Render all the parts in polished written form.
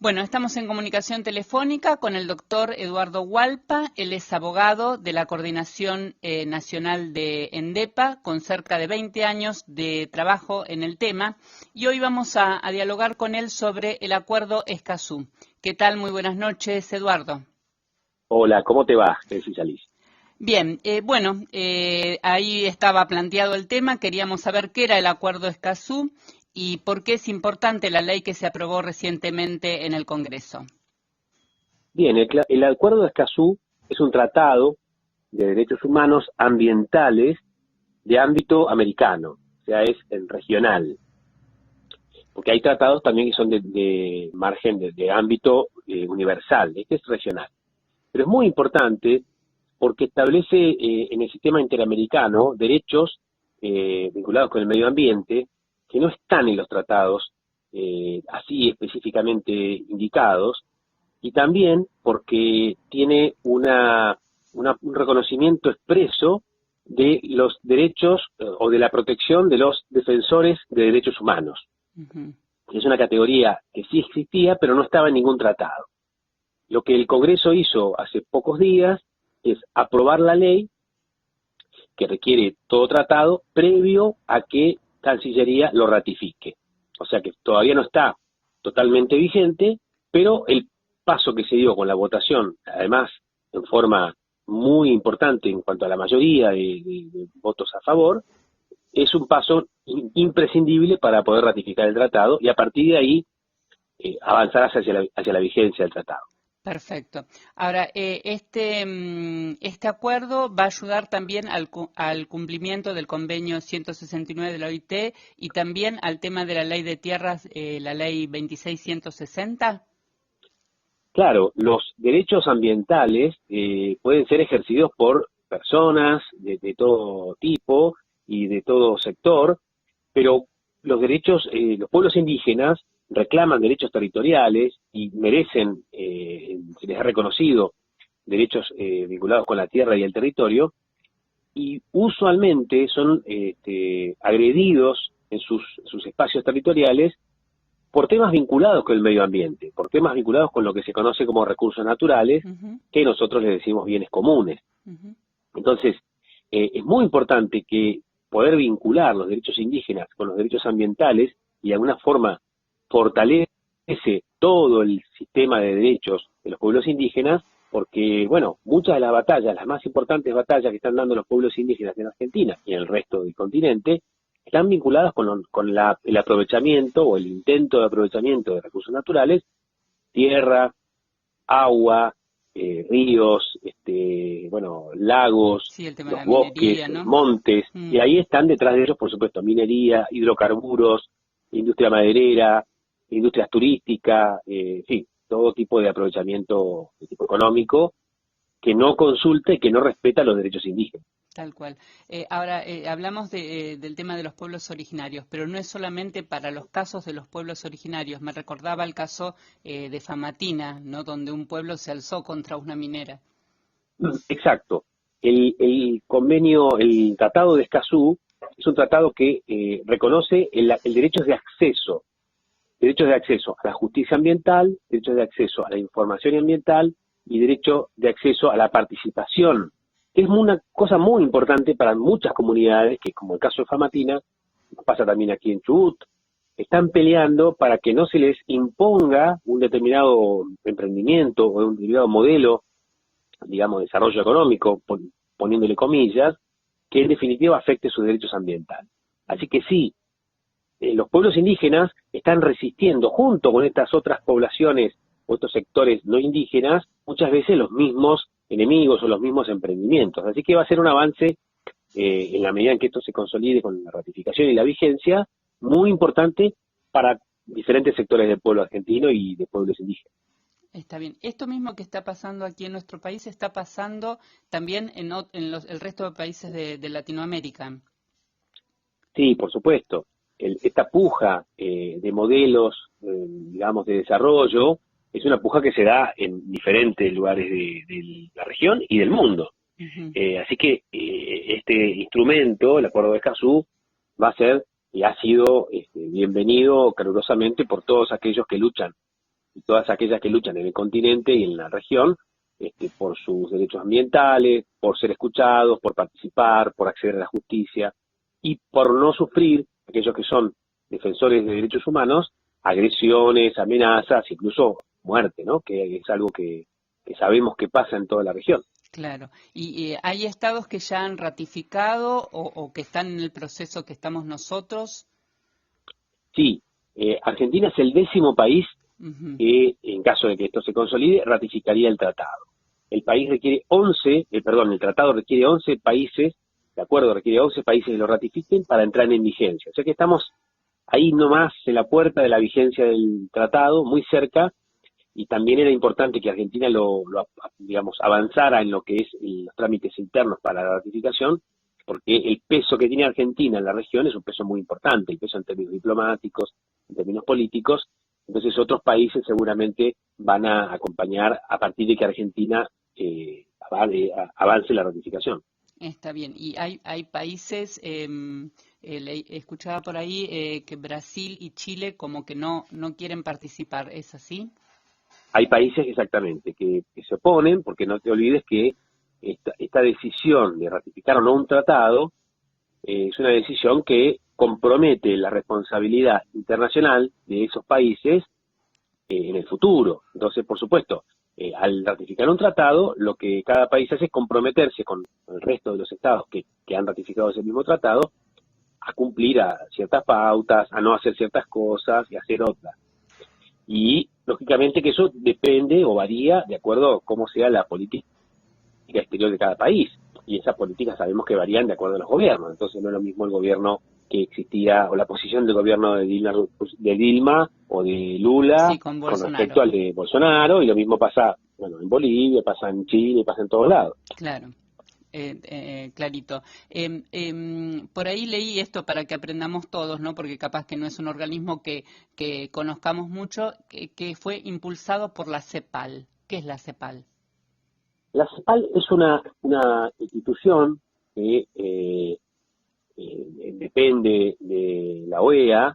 Bueno, estamos en comunicación telefónica con el doctor Eduardo Hualpa. Él es abogado de la Coordinación Nacional de ENDEPA, con cerca de 20 años de trabajo en el tema. Y hoy vamos a dialogar con él sobre el Acuerdo Escazú. ¿Qué tal? Muy buenas noches, Eduardo. Hola, ¿cómo te va, Alice? Bien, ahí estaba planteado el tema. Queríamos saber qué era el Acuerdo Escazú y por qué es importante la ley que se aprobó recientemente en el Congreso. Bien, el Acuerdo de Escazú es un tratado de derechos humanos ambientales de ámbito americano, o sea, es regional, porque hay tratados también que son de margen de ámbito universal, este es regional. Pero es muy importante porque establece en el sistema interamericano derechos vinculados con el medio ambiente que no están en los tratados así específicamente indicados, y también porque tiene un reconocimiento expreso de los derechos o de la protección de los defensores de derechos humanos. Uh-huh. Es una categoría que sí existía, pero no estaba en ningún tratado. Lo que el Congreso hizo hace pocos días es aprobar la ley que requiere todo tratado previo a que Cancillería lo ratifique. O sea que todavía no está totalmente vigente, pero el paso que se dio con la votación, además en forma muy importante en cuanto a la mayoría de votos a favor, es un paso imprescindible para poder ratificar el tratado y a partir de ahí avanzar hacia la vigencia del tratado. Perfecto. Ahora, este acuerdo va a ayudar también al cumplimiento del convenio 169 de la OIT y también al tema de la ley de tierras, la ley 26160. Claro, los derechos ambientales pueden ser ejercidos por personas de todo tipo y de todo sector, pero los pueblos indígenas reclaman derechos territoriales y merecen, se les ha reconocido derechos vinculados con la tierra y el territorio, y usualmente son agredidos en sus espacios territoriales por temas vinculados con el medio ambiente, por temas vinculados con lo que se conoce como recursos naturales, Uh-huh. que nosotros le decimos bienes comunes. Uh-huh. Entonces, es muy importante que poder vincular los derechos indígenas con los derechos ambientales y de alguna forma fortalece todo el sistema de derechos de los pueblos indígenas, porque, bueno, muchas de las batallas, las más importantes batallas que están dando los pueblos indígenas en Argentina y en el resto del continente, están vinculadas con el aprovechamiento o el intento de aprovechamiento de recursos naturales, tierra, agua, ríos, lagos, Sí, el tema de los la bosques, minería, ¿no? montes, y ahí están detrás de ellos, por supuesto, minería, hidrocarburos, industria maderera, industrias turísticas, sí, todo tipo de aprovechamiento de tipo económico que no consulta y que no respeta los derechos indígenas. Tal cual. Ahora, hablamos del tema de los pueblos originarios, pero no es solamente para los casos de los pueblos originarios. Me recordaba el caso de Famatina, ¿no? Donde un pueblo se alzó contra una minera. Exacto. El convenio, el Tratado de Escazú, es un tratado que reconoce el derecho derechos de acceso a la justicia ambiental, derechos de acceso a la información ambiental y derecho de acceso a la participación, que es una cosa muy importante para muchas comunidades, que como el caso de Famatina, pasa también aquí en Chubut, están peleando para que no se les imponga un determinado emprendimiento o un determinado modelo, digamos, de desarrollo económico, poniéndole comillas, que en definitiva afecte sus derechos ambientales. Así que sí, los pueblos indígenas están resistiendo junto con estas otras poblaciones o estos sectores no indígenas muchas veces los mismos enemigos o los mismos emprendimientos. Así que va a ser un avance en la medida en que esto se consolide con la ratificación y la vigencia, muy importante para diferentes sectores del pueblo argentino y de pueblos indígenas. Está bien. Esto mismo que está pasando aquí en nuestro país está pasando también en el resto de países de Latinoamérica. Sí, por supuesto. Esta puja de modelos, digamos, de desarrollo, es una puja que se da en diferentes lugares de la región y del mundo. Uh-huh. Así que este instrumento, el Acuerdo de Escazú, va a ser y ha sido bienvenido calurosamente por todos aquellos que luchan y todas aquellas que luchan en el continente y en la región por sus derechos ambientales, por ser escuchados, por participar, por acceder a la justicia y por no sufrir, aquellos que son defensores de derechos humanos, agresiones, amenazas, incluso muerte, ¿no? Que es algo que sabemos que pasa en toda la región. Claro. ¿Y hay estados que ya han ratificado o que están en el proceso que estamos nosotros? Sí, Argentina es el 10º país Uh-huh. que, en caso de que esto se consolide, ratificaría el tratado. El tratado requiere 11 países, de acuerdo, requiere 11 países que lo ratifiquen para entrar en vigencia. O sea que estamos ahí nomás en la puerta de la vigencia del tratado, muy cerca, y también era importante que Argentina digamos, avanzara en lo que es los trámites internos para la ratificación, porque el peso que tiene Argentina en la región es un peso muy importante, el peso en términos diplomáticos, en términos políticos. Entonces otros países seguramente van a acompañar a partir de que Argentina avance la ratificación. Está bien. Y hay países, escuchaba por ahí que Brasil y Chile como que no quieren participar, ¿es así? Hay países exactamente que se oponen, porque no te olvides que esta decisión de ratificar o no un tratado es una decisión que compromete la responsabilidad internacional de esos países en el futuro. Entonces, por supuesto, al ratificar un tratado, lo que cada país hace es comprometerse con el resto de los estados que han ratificado ese mismo tratado a cumplir a ciertas pautas, a no hacer ciertas cosas y hacer otras. Y, lógicamente, que eso depende o varía de acuerdo a cómo sea la política exterior de cada país. Y esas políticas sabemos que varían de acuerdo a los gobiernos. Entonces no es lo mismo el gobierno que existía, o la posición del gobierno de Dilma o de Lula Sí, con con Bolsonaro. respecto al de Bolsonaro, y lo mismo pasa, bueno, en Bolivia, pasa en Chile, pasa en todos lados. Claro. Clarito. Por ahí leí esto para que aprendamos todos, ¿no? Porque capaz que no es un organismo que conozcamos mucho, que fue impulsado por la CEPAL. ¿Qué es la CEPAL? La CEPAL es una institución que depende de la OEA,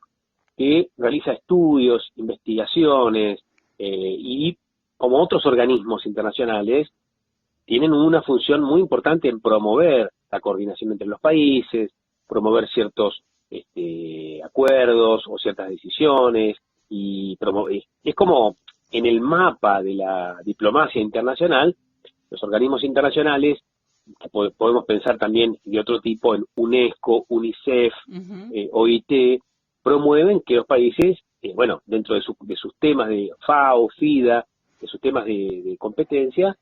que realiza estudios, investigaciones y, como otros organismos internacionales, tienen una función muy importante en promover la coordinación entre los países, promover ciertos acuerdos o ciertas decisiones, y es como en el mapa de la diplomacia internacional. Los organismos internacionales, que podemos pensar también de otro tipo en UNESCO, UNICEF, Uh-huh. OIT, promueven que los países, dentro de sus temas de FAO, FIDA, de sus temas de competencia,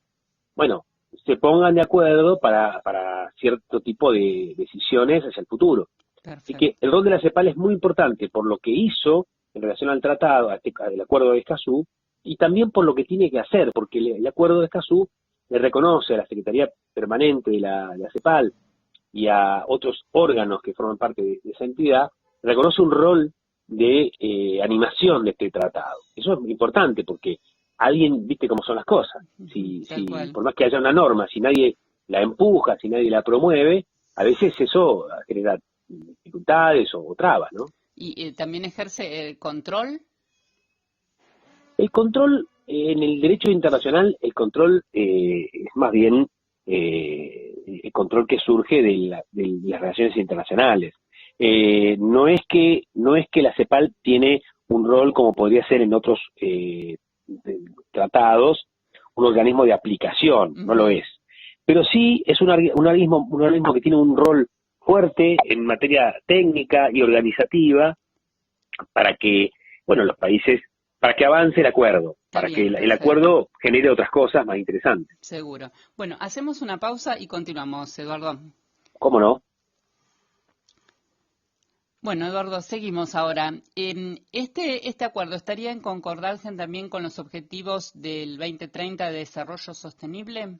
se pongan de acuerdo para cierto tipo de decisiones hacia el futuro. Perfecto. Así que el rol de la CEPAL es muy importante por lo que hizo en relación al tratado, al acuerdo de Escazú, y también por lo que tiene que hacer, porque el acuerdo de Escazú le reconoce a la Secretaría Permanente de la CEPAL y a otros órganos que forman parte de esa entidad, reconoce un rol de animación de este tratado. Eso es muy importante porque alguien, viste cómo son las cosas. Si por más que haya una norma, si nadie la empuja, si nadie la promueve, a veces eso genera dificultades o trabas, ¿no? ¿Y también ejerce el control? El control, en el derecho internacional, el control es más bien el control que surge de las relaciones internacionales. No es que la CEPAL tiene un rol como podría ser en otros tratados, un organismo de aplicación, Uh-huh. no lo es. Pero sí es un organismo que tiene un rol fuerte en materia técnica y organizativa para que, los países, para que avance el acuerdo, para que el acuerdo genere otras cosas más interesantes. Seguro. Bueno, hacemos una pausa y continuamos, Eduardo. ¿Cómo no? Bueno, Eduardo, seguimos ahora. ¿Este acuerdo estaría en concordancia también con los objetivos del 2030 de desarrollo sostenible?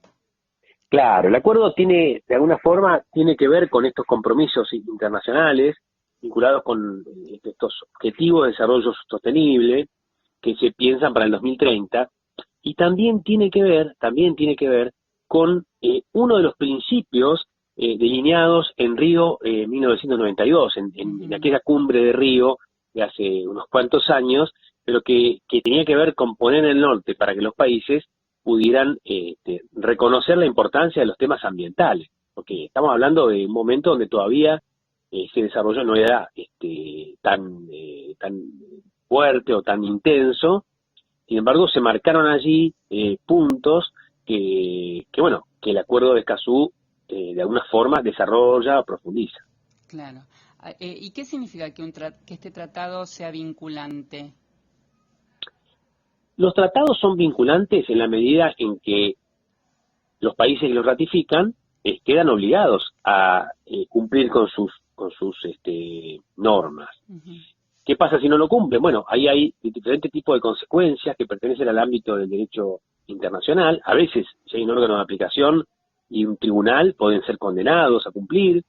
Claro, el acuerdo de alguna forma, tiene que ver con estos compromisos internacionales vinculados con estos objetivos de desarrollo sostenible que se piensan para el 2030, y también tiene que ver con uno de los principios delineados en Río 1992, en aquella cumbre de Río de hace unos cuantos años, pero que tenía que ver con poner el norte para que los países pudieran reconocer la importancia de los temas ambientales, porque estamos hablando de un momento donde todavía ese desarrollo no era tan fuerte o tan intenso. Sin embargo, se marcaron allí puntos que el Acuerdo de Escazú de alguna forma desarrolla o profundiza. Claro. ¿Y qué significa que este tratado sea vinculante? Los tratados son vinculantes en la medida en que los países que los ratifican quedan obligados a cumplir con sus normas. Uh-huh. ¿Qué pasa si no lo cumplen? Bueno, ahí hay diferentes tipos de consecuencias que pertenecen al ámbito del derecho internacional. A veces, si hay un órgano de aplicación y un tribunal, pueden ser condenados a cumplir,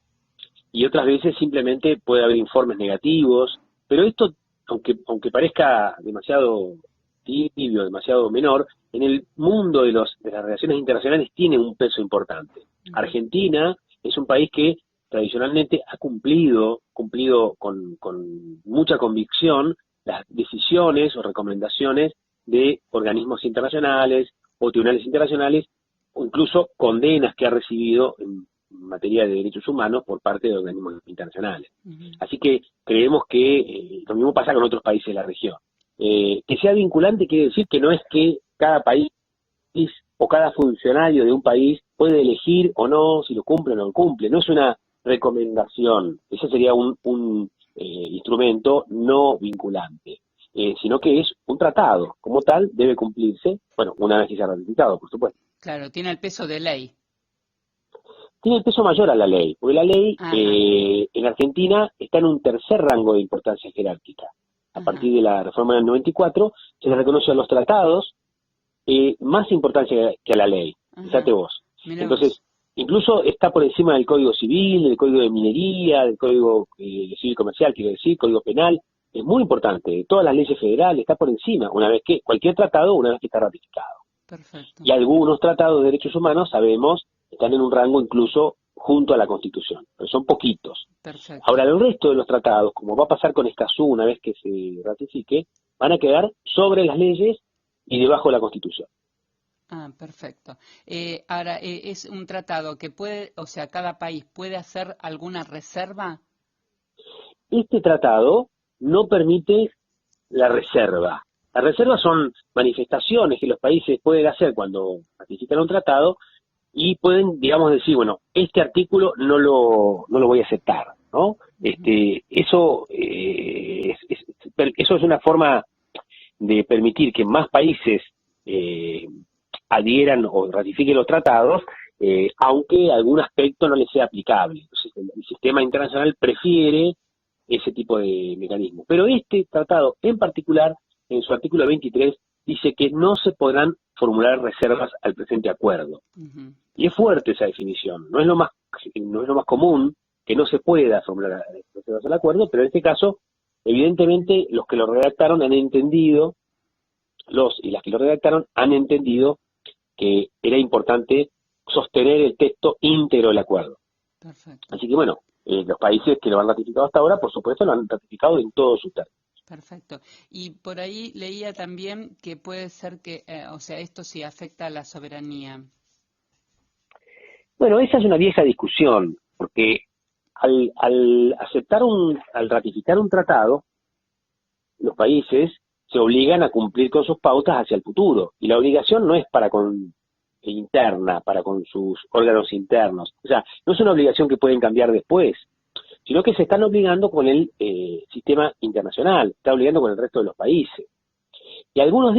y otras veces simplemente puede haber informes negativos. Pero esto, aunque parezca demasiado tibio, demasiado menor, en el mundo de las relaciones internacionales tiene un peso importante. Uh-huh. Argentina es un país que tradicionalmente ha cumplido con mucha convicción las decisiones o recomendaciones de organismos internacionales o tribunales internacionales, o incluso condenas que ha recibido en materia de derechos humanos por parte de organismos internacionales. Uh-huh. Así que creemos que lo mismo pasa con otros países de la región. Que sea vinculante quiere decir que no es que cada país o cada funcionario de un país puede elegir o no si lo cumple o no lo cumple. No es una recomendación, ese sería un instrumento no vinculante, sino que es un tratado. Como tal, debe cumplirse, bueno, una vez que se ha ratificado, por supuesto. Claro, tiene el peso de ley. Tiene el peso mayor a la ley, porque la ley en Argentina está en un tercer rango de importancia jerárquica. A partir de la reforma del 94, se le reconoce a los tratados más importancia que a la ley. Fíjate vos. Entonces, incluso está por encima del Código Civil, del Código de Minería, del Código Civil Comercial, quiero decir, Código Penal. Es muy importante. De todas las leyes federales está por encima, cualquier tratado, una vez que está ratificado. Perfecto. Y algunos tratados de derechos humanos, sabemos, están en un rango incluso junto a la Constitución, pero son poquitos. Perfecto. Ahora, el resto de los tratados, como va a pasar con Escazú una vez que se ratifique, van a quedar sobre las leyes y debajo de la Constitución. Perfecto. Ahora, ¿es un tratado que cada país puede hacer alguna reserva? Este tratado no permite la reserva. Las reservas son manifestaciones que los países pueden hacer cuando ratifican un tratado y pueden, digamos, decir, bueno, este artículo no lo voy a aceptar, ¿no? Eso es una forma de permitir que más países adhieran o ratifiquen los tratados, aunque algún aspecto no les sea aplicable. Entonces, el sistema internacional prefiere ese tipo de mecanismos. Pero este tratado en particular, en su artículo 23, dice que no se podrán formular reservas al presente acuerdo. Uh-huh. Y es fuerte esa definición. No es lo más común que no se pueda formular reservas al acuerdo, pero en este caso, evidentemente, los que lo redactaron han entendido, y las que lo redactaron han entendido que era importante sostener el texto íntegro del acuerdo. Perfecto. Así que bueno, los países que lo han ratificado hasta ahora, por supuesto, lo han ratificado en todos sus términos. Perfecto. Y por ahí leía también que puede ser que, esto sí afecta a la soberanía. Bueno, esa es una vieja discusión, porque al ratificar un tratado, los países se obligan a cumplir con sus pautas hacia el futuro, y la obligación no es para con sus órganos internos, o sea, no es una obligación que pueden cambiar después, sino que se están obligando con el sistema internacional, está obligando con el resto de los países. Y algunos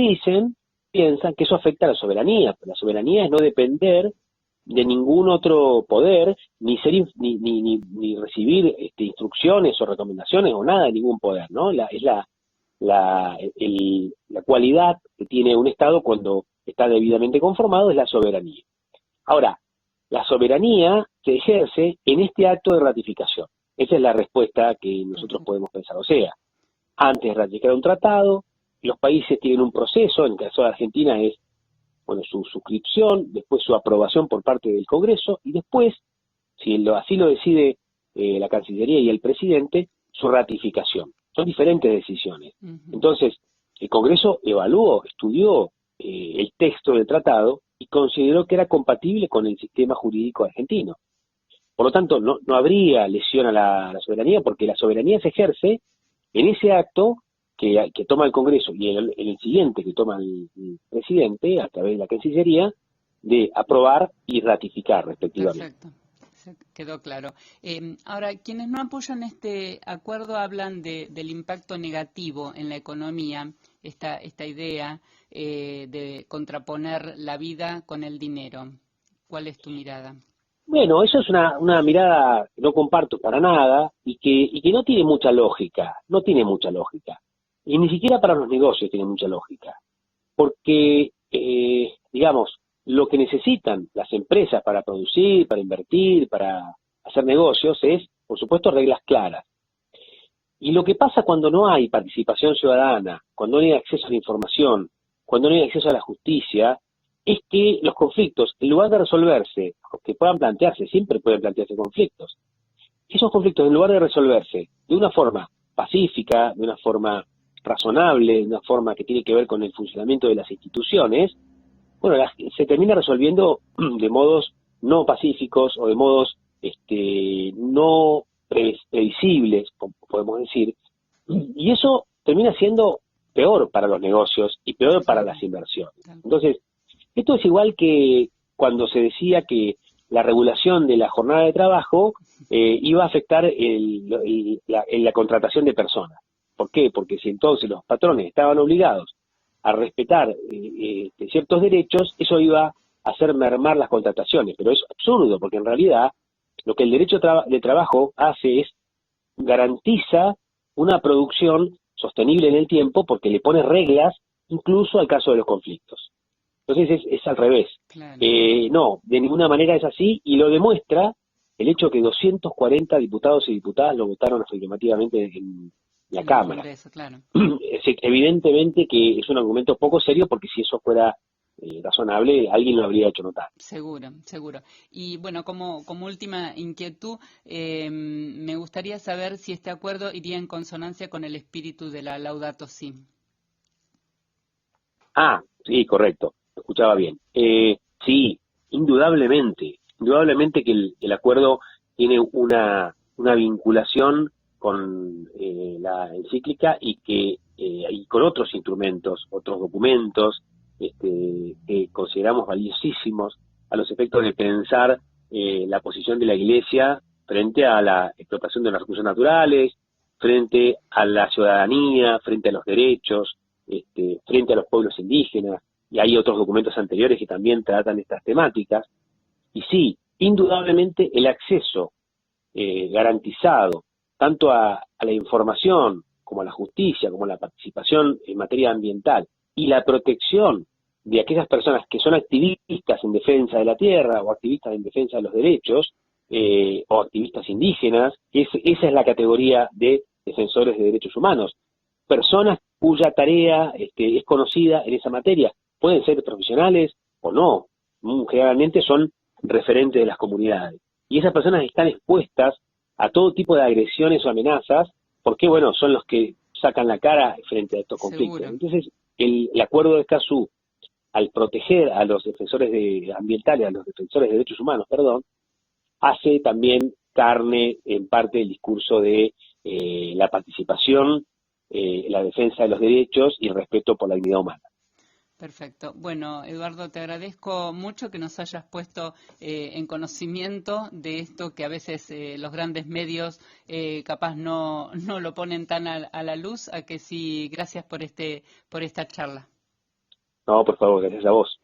piensan que eso afecta a la soberanía, pero la soberanía es no depender de ningún otro poder, ni recibir instrucciones o recomendaciones o nada de ningún poder, ¿no? Es la cualidad que tiene un Estado cuando está debidamente conformado, es la soberanía. Ahora, la soberanía se ejerce en este acto de ratificación. Esa es la respuesta que nosotros podemos pensar. O sea, antes de ratificar un tratado, los países tienen un proceso, en el caso de Argentina es su suscripción, después su aprobación por parte del Congreso, y después, si así lo decide la Cancillería y el presidente, su ratificación. Son diferentes decisiones. Uh-huh. Entonces, El Congreso evaluó, estudió el texto del tratado y consideró que era compatible con el sistema jurídico argentino. Por lo tanto, no habría lesión a la soberanía, porque la soberanía se ejerce en ese acto que toma el Congreso y en el siguiente que toma el presidente, a través de la Cancillería, de aprobar y ratificar respectivamente. Perfecto. Quedó claro. Ahora, quienes no apoyan este acuerdo hablan del impacto negativo en la economía, esta idea de contraponer la vida con el dinero. ¿Cuál es tu mirada? Bueno, eso es una mirada que no comparto para nada y que no tiene mucha lógica, no tiene mucha lógica. Y ni siquiera para los negocios tiene mucha lógica. Porque, digamos, lo que necesitan las empresas para producir, para invertir, para hacer negocios es, por supuesto, reglas claras. Y lo que pasa cuando no hay participación ciudadana, cuando no hay acceso a la información, cuando no hay acceso a la justicia, es que los conflictos, en lugar de resolverse, que puedan plantearse, siempre pueden plantearse conflictos, esos conflictos, en lugar de resolverse de una forma pacífica, de una forma razonable, de una forma que tiene que ver con el funcionamiento de las instituciones, bueno, se termina resolviendo de modos no pacíficos o de modos no previsibles, podemos decir, y eso termina siendo peor para los negocios y peor para las inversiones. Entonces, esto es igual que cuando se decía que la regulación de la jornada de trabajo iba a afectar la contratación de personas. ¿Por qué? Porque si entonces los patrones estaban obligados a respetar ciertos derechos, eso iba a hacer mermar las contrataciones. Pero es absurdo, porque en realidad lo que el derecho de trabajo hace es garantiza una producción sostenible en el tiempo porque le pone reglas incluso al caso de los conflictos. Entonces es al revés. Claro. No, de ninguna manera es así y lo demuestra el hecho que 240 diputados y diputadas lo votaron afirmativamente en la Cámara. Congreso, claro. Evidentemente que es un argumento poco serio porque si eso fuera razonable, alguien lo habría hecho notar. Seguro, seguro. Y bueno, como última inquietud, me gustaría saber si este acuerdo iría en consonancia con el espíritu de la Laudato Si. Ah, sí, correcto, lo escuchaba bien. Sí, indudablemente que el acuerdo tiene una vinculación con la encíclica y con otros instrumentos, otros documentos que consideramos valiosísimos a los efectos de pensar la posición de la Iglesia frente a la explotación de los recursos naturales, frente a la ciudadanía, frente a los derechos, frente a los pueblos indígenas, y hay otros documentos anteriores que también tratan estas temáticas. Y sí, indudablemente el acceso garantizado tanto a la información como a la justicia, como a la participación en materia ambiental y la protección de aquellas personas que son activistas en defensa de la tierra o activistas en defensa de los derechos o activistas indígenas, esa es la categoría de defensores de derechos humanos. Personas cuya tarea es conocida en esa materia. Pueden ser profesionales o no. Generalmente son referentes de las comunidades. Y esas personas están expuestas a todo tipo de agresiones o amenazas porque, bueno, son los que sacan la cara frente a estos conflictos. Seguro. Entonces, el acuerdo de Escazú, al proteger a los defensores ambientales, a los defensores de derechos humanos, perdón, hace también carne en parte el discurso de la participación, la defensa de los derechos y el respeto por la dignidad humana. Perfecto. Bueno, Eduardo, te agradezco mucho que nos hayas puesto en conocimiento de esto que a veces los grandes medios capaz no lo ponen tan a la luz, a que sí, gracias por esta charla. No, por favor, gracias a vos.